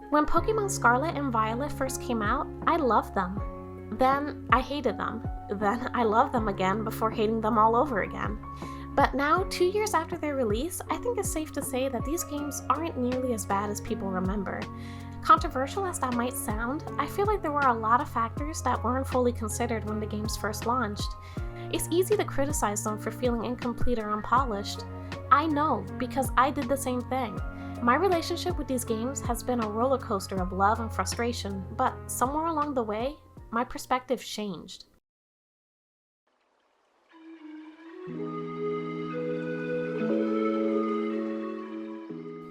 When Pokémon Scarlet and Violet first came out, I loved them. Then I hated them. Then I loved them again before hating them all over again. But now, 2 years after their release, I think it's safe to say that these games aren't nearly as bad as people remember. Controversial as that might sound, I feel like there were a lot of factors that weren't fully considered when the games first launched. It's easy to criticize them for feeling incomplete or unpolished. I know, because I did the same thing. My relationship with these games has been a roller coaster of love and frustration, but somewhere along the way, my perspective changed.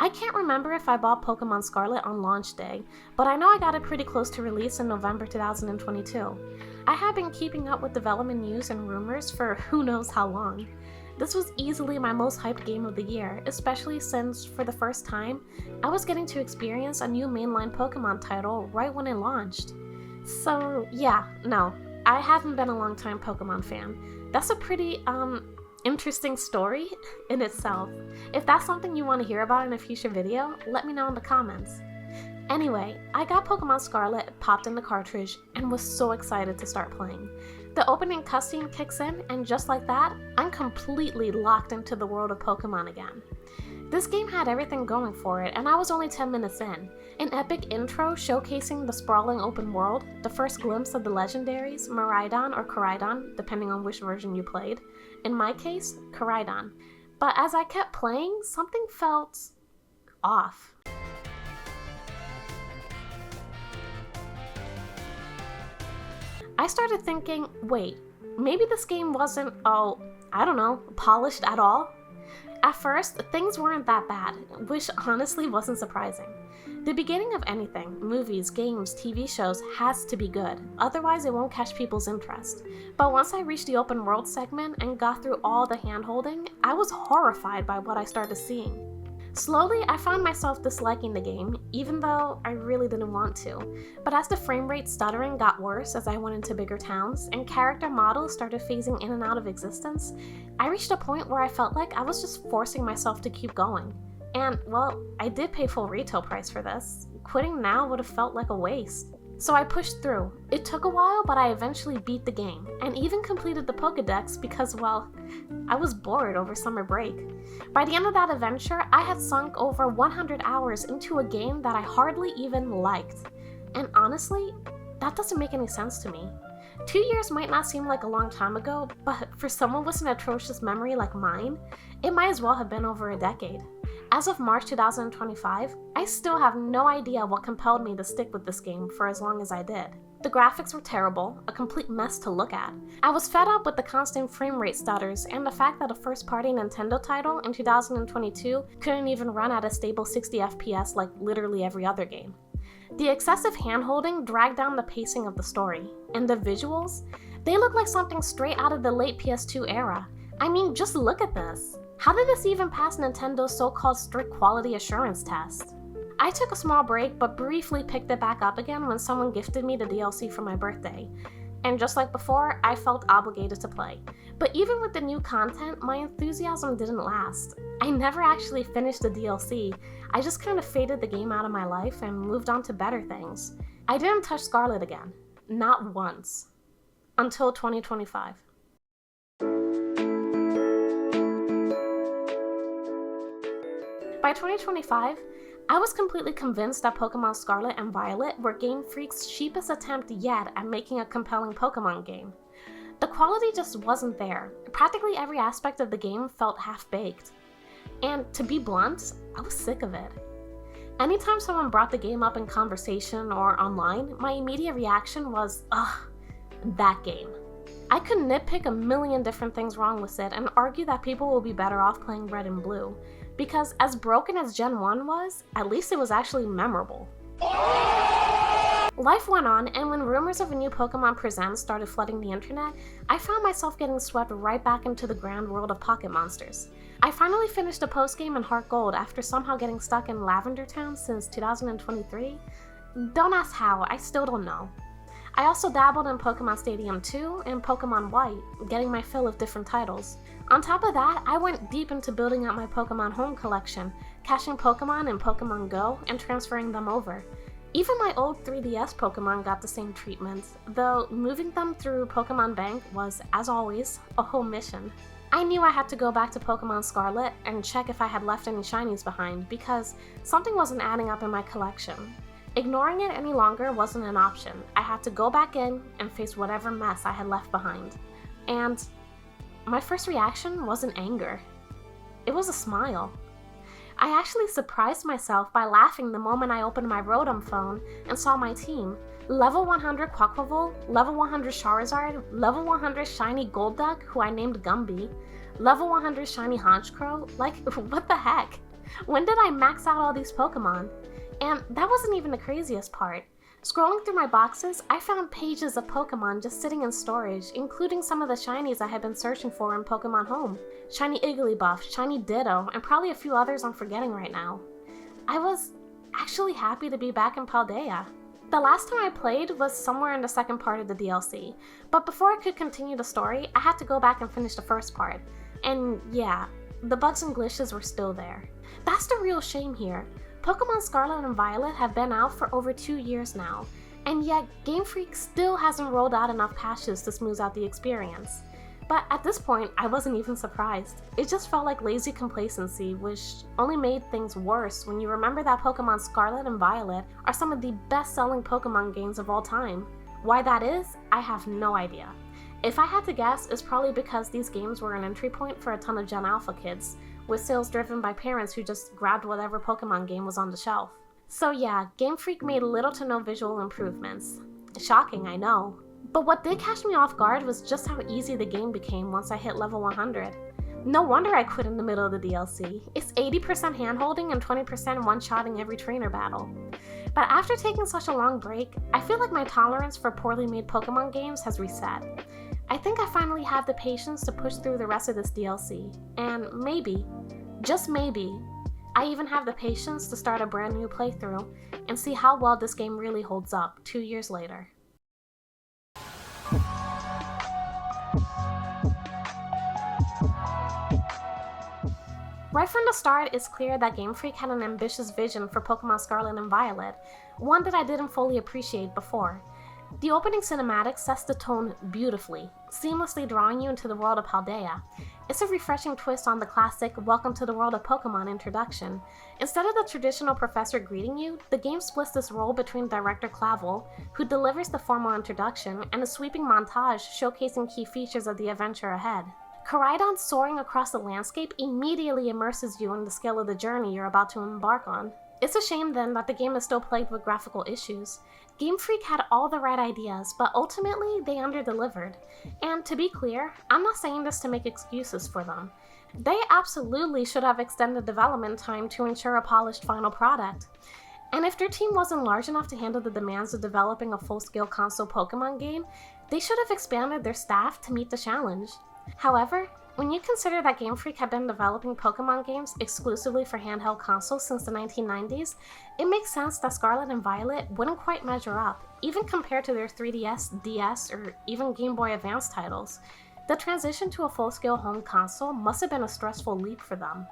I can't remember if I bought Pokémon Scarlet on launch day, but I know I got it pretty close to release in November 2022. I have been keeping up with development news and rumors for who knows how long. This was easily my most hyped game of the year, especially since, for the first time, I was getting to experience a new mainline Pokémon title right when it launched. So yeah, no, I haven't been a long-time Pokémon fan. That's a pretty, interesting story in itself. If that's something you want to hear about in a future video, let me know in the comments. Anyway, I got Pokémon Scarlet, popped in the cartridge, and was so excited to start playing. The opening cutscene kicks in, and just like that, I'm completely locked into the world of Pokémon again. This game had everything going for it, and I was only 10 minutes in. An epic intro showcasing the sprawling open world, the first glimpse of the legendaries, Miraidon or Koraidon, depending on which version you played. In my case, Koraidon. But as I kept playing, something felt off. I started thinking, wait, maybe this game wasn't, polished at all? At first, things weren't that bad, which honestly wasn't surprising. The beginning of anything, movies, games, TV shows, has to be good, otherwise it won't catch people's interest. But once I reached the open world segment and got through all the hand-holding, I was horrified by what I started seeing. Slowly, I found myself disliking the game, even though I really didn't want to. But as the frame rate stuttering got worse as I went into bigger towns, and character models started phasing in and out of existence, I reached a point where I felt like I was just forcing myself to keep going. And, well, I did pay full retail price for this. Quitting now would have felt like a waste. So I pushed through. It took a while, but I eventually beat the game, and even completed the Pokedex because, well, I was bored over summer break. By the end of that adventure, I had sunk over 100 hours into a game that I hardly even liked. And honestly, that doesn't make any sense to me. 2 years might not seem like a long time ago, but for someone with an atrocious memory like mine, it might as well have been over a decade. As of March 2025, I still have no idea what compelled me to stick with this game for as long as I did. The graphics were terrible, a complete mess to look at. I was fed up with the constant frame rate stutters and the fact that a first-party Nintendo title in 2022 couldn't even run at a stable 60 FPS like literally every other game. The excessive hand-holding dragged down the pacing of the story, and the visuals? They look like something straight out of the late PS2 era. I mean, just look at this. How did this even pass Nintendo's so-called strict quality assurance test? I took a small break, but briefly picked it back up again when someone gifted me the DLC for my birthday. And just like before, I felt obligated to play. But even with the new content, my enthusiasm didn't last. I never actually finished the DLC. I just kind of faded the game out of my life and moved on to better things. I didn't touch Scarlet again. Not once. Until 2025. By 2025, I was completely convinced that Pokémon Scarlet and Violet were Game Freak's cheapest attempt yet at making a compelling Pokémon game. The quality just wasn't there. Practically every aspect of the game felt half-baked. And to be blunt, I was sick of it. Anytime someone brought the game up in conversation or online, my immediate reaction was, ugh, that game. I could nitpick a million different things wrong with it and argue that people will be better off playing Red and Blue, because as broken as Gen 1 was, at least it was actually memorable. Life went on, and when rumors of a new Pokemon Presents started flooding the internet, I found myself getting swept right back into the grand world of Pocket Monsters. I finally finished the postgame in Heart Gold after somehow getting stuck in Lavender Town since 2023. Don't ask how, I still don't know. I also dabbled in Pokemon Stadium 2 and Pokemon White, getting my fill of different titles. On top of that, I went deep into building out my Pokemon Home collection, catching Pokemon in Pokemon Go and transferring them over. Even my old 3DS Pokemon got the same treatment, though moving them through Pokemon Bank was, as always, a whole mission. I knew I had to go back to Pokémon Scarlet and check if I had left any shinies behind because something wasn't adding up in my collection. Ignoring it any longer wasn't an option. I had to go back in and face whatever mess I had left behind. And my first reaction wasn't anger. It was a smile. I actually surprised myself by laughing the moment I opened my Rotom phone and saw my team. Level 100 Quaquaval, level 100 Charizard, level 100 shiny Golduck, who I named Gumby, level 100 shiny Honchkrow. Like, what the heck? When did I max out all these Pokemon? And that wasn't even the craziest part. Scrolling through my boxes, I found pages of Pokemon just sitting in storage, including some of the shinies I had been searching for in Pokemon Home. Shiny Igglybuff, shiny Ditto, and probably a few others I'm forgetting right now. I was actually happy to be back in Paldea. The last time I played was somewhere in the second part of the DLC, but before I could continue the story, I had to go back and finish the first part. And yeah, the bugs and glitches were still there. That's the real shame here. Pokémon Scarlet and Violet have been out for over 2 years now, and yet Game Freak still hasn't rolled out enough patches to smooth out the experience. But at this point, I wasn't even surprised. It just felt like lazy complacency, which only made things worse when you remember that Pokémon Scarlet and Violet are some of the best-selling Pokémon games of all time. Why that is, I have no idea. If I had to guess, it's probably because these games were an entry point for a ton of Gen Alpha kids, with sales driven by parents who just grabbed whatever Pokemon game was on the shelf. So yeah, Game Freak made little to no visual improvements. Shocking, I know. But what did catch me off guard was just how easy the game became once I hit level 100. No wonder I quit in the middle of the DLC. It's 80% handholding and 20% one-shotting every trainer battle. But after taking such a long break, I feel like my tolerance for poorly made Pokemon games has reset. I think I finally have the patience to push through the rest of this DLC, and maybe, just maybe, I even have the patience to start a brand new playthrough and see how well this game really holds up 2 years later. Right from the start, it's clear that Game Freak had an ambitious vision for Pokémon Scarlet and Violet, one that I didn't fully appreciate before. The opening cinematic sets the tone beautifully, seamlessly drawing you into the world of Paldea. It's a refreshing twist on the classic Welcome to the World of Pokémon introduction. Instead of the traditional professor greeting you, the game splits this role between Director Clavel, who delivers the formal introduction, and a sweeping montage showcasing key features of the adventure ahead. Koraidon soaring across the landscape immediately immerses you in the scale of the journey you're about to embark on. It's a shame then that the game is still plagued with graphical issues. Game Freak had all the right ideas, but ultimately they underdelivered. And to be clear, I'm not saying this to make excuses for them. They absolutely should have extended development time to ensure a polished final product. And if their team wasn't large enough to handle the demands of developing a full-scale console Pokemon game, they should have expanded their staff to meet the challenge. However, when you consider that Game Freak had been developing Pokemon games exclusively for handheld consoles since the 1990s, it makes sense that Scarlet and Violet wouldn't quite measure up, even compared to their 3DS, DS, or even Game Boy Advance titles. The transition to a full-scale home console must have been a stressful leap for them.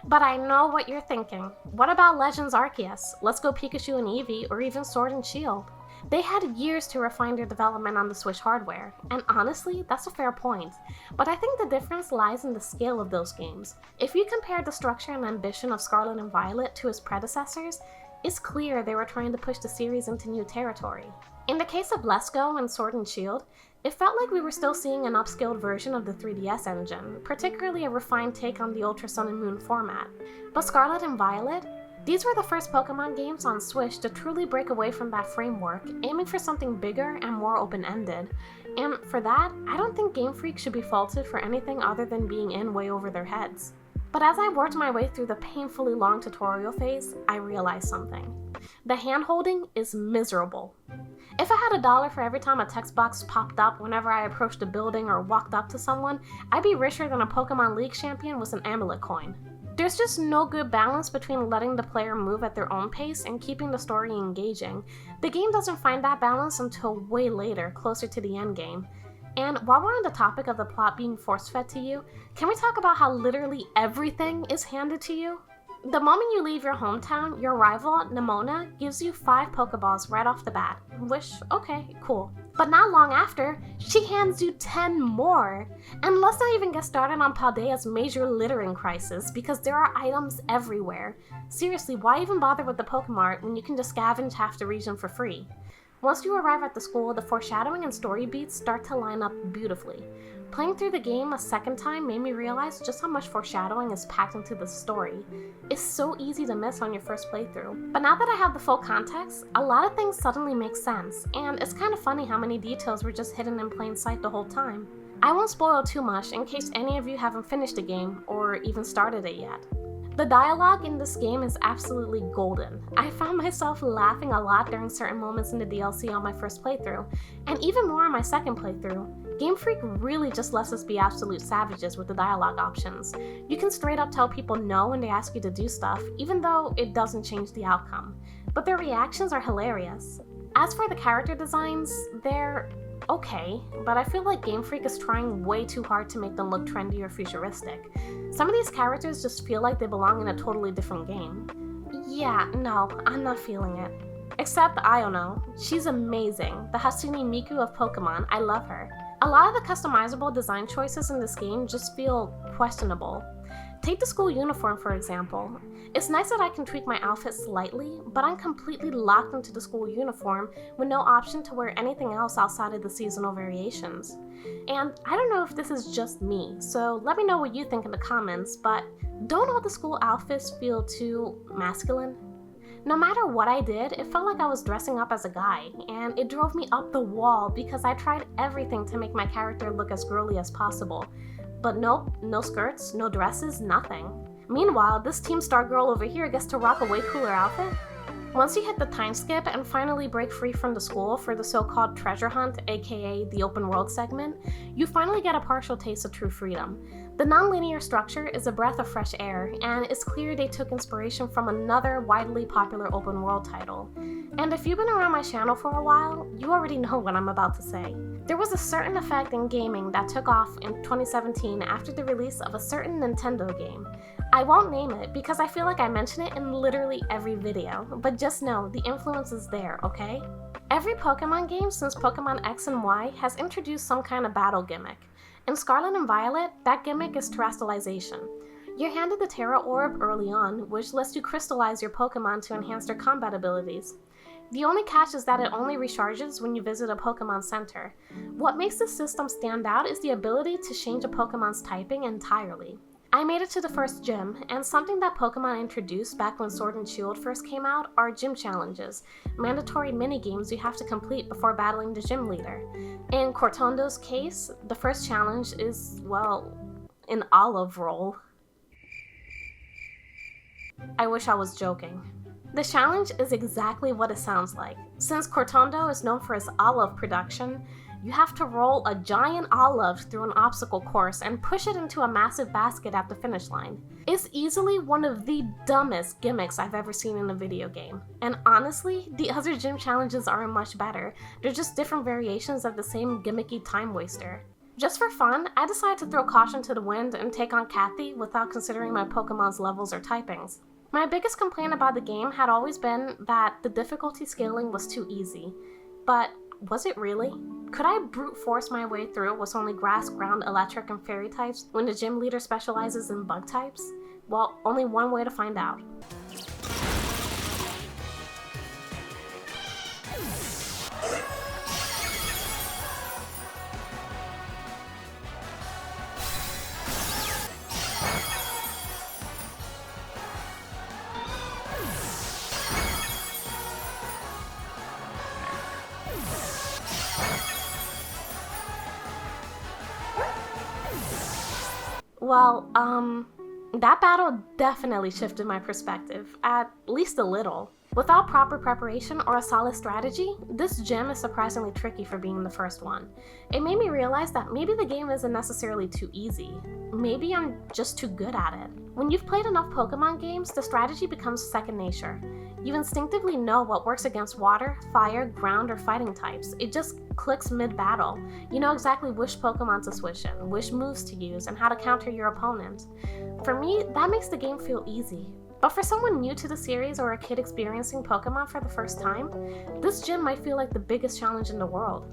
But I know what you're thinking. What about Legends Arceus, Let's Go Pikachu and Eevee, or even Sword and Shield? They had years to refine their development on the Switch hardware, and honestly, that's a fair point. But I think the difference lies in the scale of those games. If you compare the structure and ambition of Scarlet and Violet to its predecessors, it's clear they were trying to push the series into new territory. In the case of Let's Go and Sword and Shield, it felt like we were still seeing an upscaled version of the 3DS engine, particularly a refined take on the Ultra Sun and Moon format. But Scarlet and Violet? These were the first Pokemon games on Switch to truly break away from that framework, aiming for something bigger and more open-ended. And for that, I don't think Game Freak should be faulted for anything other than being in way over their heads. But as I worked my way through the painfully long tutorial phase, I realized something. The hand-holding is miserable. If I had $1 for every time a text box popped up whenever I approached a building or walked up to someone, I'd be richer than a Pokemon League champion with an amulet coin. There's just no good balance between letting the player move at their own pace and keeping the story engaging. The game doesn't find that balance until way later, closer to the endgame. And while we're on the topic of the plot being force-fed to you, can we talk about how literally everything is handed to you? The moment you leave your hometown, your rival, Nemona, gives you 5 Pokeballs right off the bat, which, okay, cool. But not long after, she hands you 10 more! And let's not even get started on Paldea's major littering crisis, because there are items everywhere. Seriously, why even bother with the Pokemart when you can just scavenge half the region for free? Once you arrive at the school, the foreshadowing and story beats start to line up beautifully. Playing through the game a second time made me realize just how much foreshadowing is packed into the story. It's so easy to miss on your first playthrough. But now that I have the full context, a lot of things suddenly make sense, and it's kind of funny how many details were just hidden in plain sight the whole time. I won't spoil too much in case any of you haven't finished the game or even started it yet. The dialogue in this game is absolutely golden. I found myself laughing a lot during certain moments in the DLC on my first playthrough, and even more on my second playthrough. Game Freak really just lets us be absolute savages with the dialogue options. You can straight up tell people no when they ask you to do stuff, even though it doesn't change the outcome. But their reactions are hilarious. As for the character designs, they're okay, but I feel like Game Freak is trying way too hard to make them look trendy or futuristic. Some of these characters just feel like they belong in a totally different game. Yeah, no, I'm not feeling it. Except, I don't know, she's amazing. The Hatsune Miku of Pokemon, I love her. A lot of the customizable design choices in this game just feel questionable. Take the school uniform, for example. It's nice that I can tweak my outfit slightly, but I'm completely locked into the school uniform with no option to wear anything else outside of the seasonal variations. And I don't know if this is just me, so let me know what you think in the comments, but don't all the school outfits feel too masculine? No matter what I did, it felt like I was dressing up as a guy, and it drove me up the wall because I tried everything to make my character look as girly as possible. But nope, no skirts, no dresses, nothing. Meanwhile, this Team Star girl over here gets to rock a way cooler outfit. Once you hit the time skip and finally break free from the school for the so-called treasure hunt, aka the open world segment, you finally get a partial taste of true freedom. The non-linear structure is a breath of fresh air, and it's clear they took inspiration from another widely popular open world title. And if you've been around my channel for a while, you already know what I'm about to say. There was a certain effect in gaming that took off in 2017 after the release of a certain Nintendo game. I won't name it because I feel like I mention it in literally every video, but just know the influence is there, okay? Every Pokemon game since Pokemon X and Y has introduced some kind of battle gimmick. In Scarlet and Violet, that gimmick is terrestrialization. You're handed the Terra Orb early on, which lets you crystallize your Pokemon to enhance their combat abilities. The only catch is that it only recharges when you visit a Pokemon Center. What makes this system stand out is the ability to change a Pokemon's typing entirely. I made it to the first gym, and something that Pokemon introduced back when Sword and Shield first came out are gym challenges, mandatory minigames you have to complete before battling the gym leader. In Cortondo's case, the first challenge is, well, an olive roll. I wish I was joking. The challenge is exactly what it sounds like. Since Cortondo is known for its olive production, you have to roll a giant olive through an obstacle course and push it into a massive basket at the finish line. It's easily one of the dumbest gimmicks I've ever seen in a video game. And honestly, the other gym challenges aren't much better. They're just different variations of the same gimmicky time waster. Just for fun, I decided to throw caution to the wind and take on Kathy without considering my Pokemon's levels or typings. My biggest complaint about the game had always been that the difficulty scaling was too easy. But was it really? Could I brute force my way through with only grass, ground, electric, and fairy types when the gym leader specializes in bug types? Well, only one way to find out. Well, that battle definitely shifted my perspective, at least a little. Without proper preparation or a solid strategy, this gym is surprisingly tricky for being the first one. It made me realize that maybe the game isn't necessarily too easy. Maybe I'm just too good at it. When you've played enough Pokemon games, the strategy becomes second nature. You instinctively know what works against water, fire, ground, or fighting types. It just clicks mid-battle. You know exactly which Pokemon to switch in, which moves to use, and how to counter your opponent. For me, that makes the game feel easy. But for someone new to the series or a kid experiencing Pokemon for the first time, this gym might feel like the biggest challenge in the world.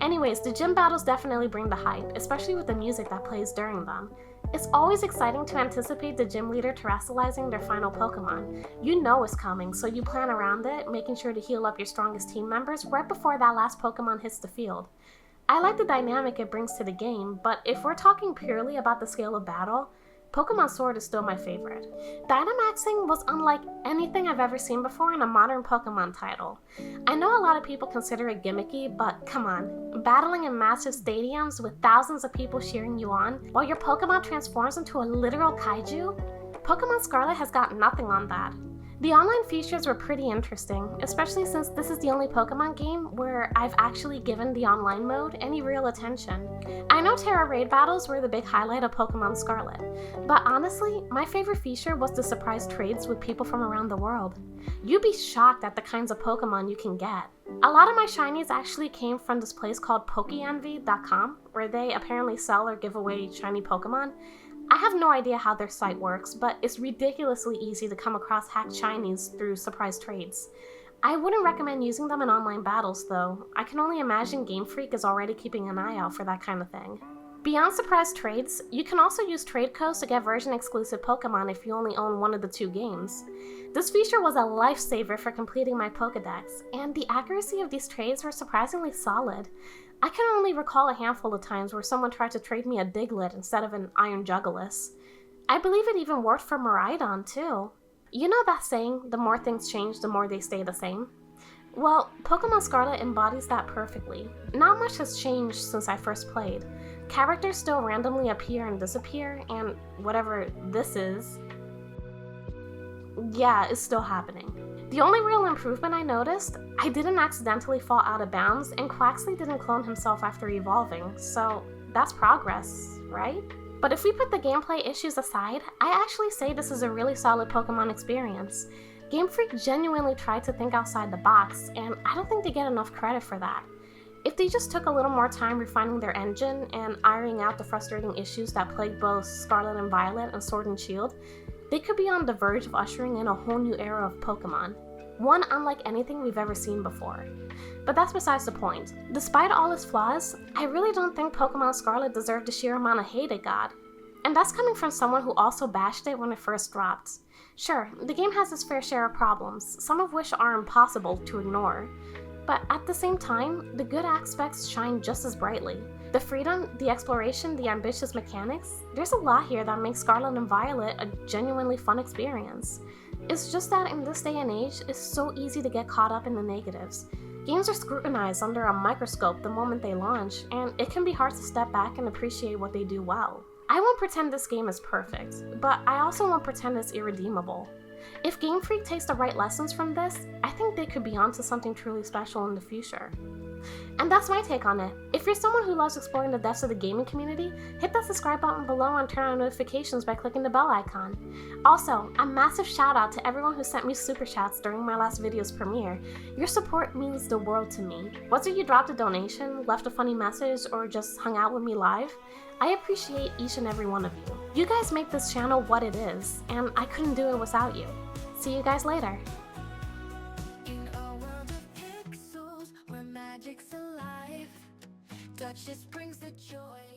Anyways, the gym battles definitely bring the hype, especially with the music that plays during them. It's always exciting to anticipate the gym leader terrestrializing their final Pokemon. You know it's coming, so you plan around it, making sure to heal up your strongest team members right before that last Pokemon hits the field. I like the dynamic it brings to the game, but if we're talking purely about the scale of battle, Pokemon Sword is still my favorite. Dynamaxing was unlike anything I've ever seen before in a modern Pokemon title. I know a lot of people consider it gimmicky, but come on. Battling in massive stadiums with thousands of people cheering you on while your Pokemon transforms into a literal kaiju? Pokemon Scarlet has got nothing on that. The online features were pretty interesting, especially since this is the only Pokemon game where I've actually given the online mode any real attention. I know Terra Raid battles were the big highlight of Pokemon Scarlet, but honestly, my favorite feature was the surprise trades with people from around the world. You'd be shocked at the kinds of Pokemon you can get. A lot of my shinies actually came from this place called PokeEnvy.com, where they apparently sell or give away shiny Pokemon. I have no idea how their site works, but it's ridiculously easy to come across hacked shinies through surprise trades. I wouldn't recommend using them in online battles though. I can only imagine Game Freak is already keeping an eye out for that kind of thing. Beyond surprise trades, you can also use trade codes to get version exclusive Pokemon if you only own one of the two games. This feature was a lifesaver for completing my Pokedex, and the accuracy of these trades were surprisingly solid. I can only recall a handful of times where someone tried to trade me a Diglett instead of an Iron Jugulis. I believe it even worked for Miraidon too. You know that saying, the more things change, the more they stay the same? Well, Pokemon Scarlet embodies that perfectly. Not much has changed since I first played. Characters still randomly appear and disappear, and whatever this is, yeah, it's still happening. The only real improvement I noticed, I didn't accidentally fall out of bounds, and Quaxley didn't clone himself after evolving, so that's progress, right? But if we put the gameplay issues aside, I actually say this is a really solid Pokemon experience. Game Freak genuinely tried to think outside the box, and I don't think they get enough credit for that. If they just took a little more time refining their engine and ironing out the frustrating issues that plague both Scarlet and Violet and Sword and Shield, they could be on the verge of ushering in a whole new era of Pokemon. One unlike anything we've ever seen before. But that's besides the point. Despite all its flaws, I really don't think Pokemon Scarlet deserved the sheer amount of hate it got. And that's coming from someone who also bashed it when it first dropped. Sure, the game has its fair share of problems, some of which are impossible to ignore. But at the same time, the good aspects shine just as brightly. The freedom, the exploration, the ambitious mechanics, there's a lot here that makes Scarlet and Violet a genuinely fun experience. It's just that in this day and age, it's so easy to get caught up in the negatives. Games are scrutinized under a microscope the moment they launch, and it can be hard to step back and appreciate what they do well. I won't pretend this game is perfect, but I also won't pretend it's irredeemable. If Game Freak takes the right lessons from this, I think they could be onto something truly special in the future. And that's my take on it. If you're someone who loves exploring the depths of the gaming community, hit that subscribe button below and turn on notifications by clicking the bell icon. Also, a massive shout out to everyone who sent me super chats during my last video's premiere. Your support means the world to me. Whether you dropped a donation, left a funny message, or just hung out with me live, I appreciate each and every one of you. You guys make this channel what it is, and I couldn't do it without you. See you guys later. Magic's alive. Touch just brings the joy.